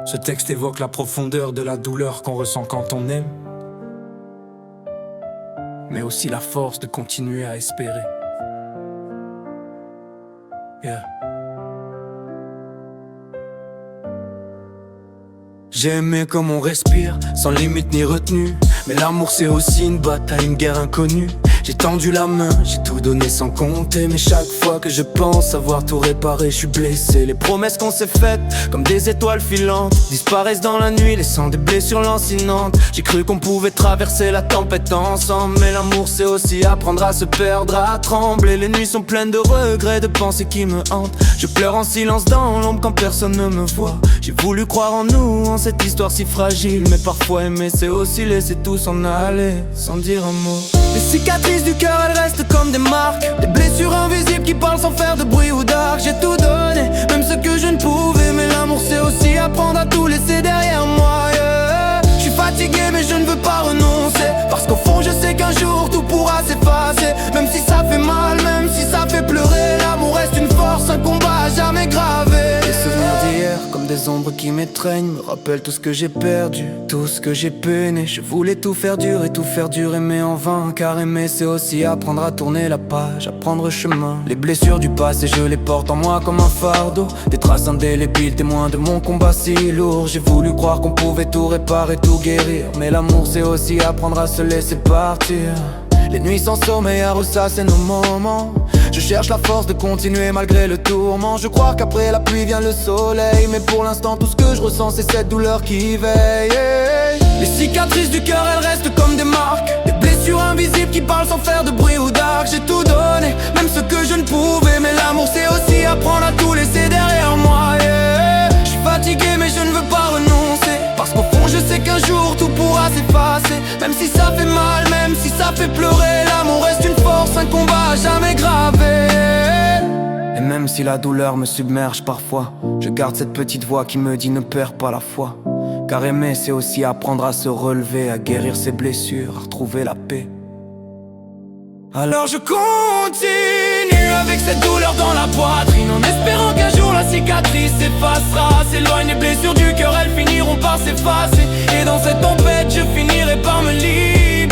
Ce texte évoque la profondeur de la douleur qu'on ressent quand on aime, mais aussi la force de continuer à espérer. Yeah. J'ai aimé comme on respire, sans limite ni retenue. Mais l'amour c'est aussi une bataille, une guerre inconnue. J'ai tendu la main, j'ai tout donné sans compter. Mais chaque fois que je pense avoir tout réparé, je suis blessé. Les promesses qu'on s'est faites, comme des étoiles filantes, disparaissent dans la nuit, laissant des blessures lancinantes. J'ai cru qu'on pouvait traverser la tempête ensemble, mais l'amour c'est aussi apprendre à se perdre, à trembler. Les nuits sont pleines de regrets, de pensées qui me hantent. Je pleure en silence dans l'ombre quand personne ne me voit. J'ai voulu croire en nous, en cette histoire si fragile. Mais parfois aimer c'est aussi laisser tout s'en aller, sans dire un mot. Les cicatrices du cœur elles restent comme des marques, des blessures invisibles qui parlent sans faire de bruit ou d'arc. J'ai tout donné, même ce que je ne pouvais. Mais l'amour c'est aussi apprendre à tout laisser derrière moi, yeah. Je suis fatigué mais je ne veux pas renoncer, parce qu'au fond je sais qu'un jour tout pourra s'effacer. Même si ça fait mal, même si ça fait pleurer, l'amour reste une force, un combat à jamais gravé. Les souvenirs d'hier comme des ombres qui m'étreignent me rappellent tout ce que j'ai perdu, tout ce que j'ai peiné. Je voulais tout faire durer mais en vain. Car aimer c'est aussi apprendre à tourner la page, à prendre chemin. Les blessures du passé je les porte en moi comme un fardeau, des traces indélébiles, témoins de mon combat si lourd. J'ai voulu croire qu'on pouvait tout réparer, tout guérir, mais l'amour c'est aussi apprendre à se laisser partir. Les nuits sans sommeil à ressasser nos moments. Je cherche la force de continuer malgré le tourment. Je crois qu'après la pluie vient le soleil, mais pour l'instant tout ce que je ressens c'est cette douleur qui veille. Les cicatrices du cœur elles restent comme des marques, des blessures invisibles qui parlent sans faire de bruit ou d'arc. J'ai tout donné, même ce que je ne pouvais. Mais l'amour c'est aussi apprendre à tout laisser derrière moi, yeah. Je suis fatigué mais je ne veux pas renoncer, parce qu'au fond je sais qu'un jour tout pourra s'effacer. Même si ça fait mal, même si ça fait pleurer, l'amour reste une force, un combat à jamais gravé. Et même si la douleur me submerge parfois, je garde cette petite voix qui me dit ne perds pas la foi. Car aimer c'est aussi apprendre à se relever, à guérir ses blessures, à retrouver la paix. Alors je continue avec cette douleur dans la poitrine, en espérant qu'un jour la cicatrice s'effacera. S'éloigne les blessures du cœur, elles finiront par s'effacer, et dans cette tempête je finirai par me livrer.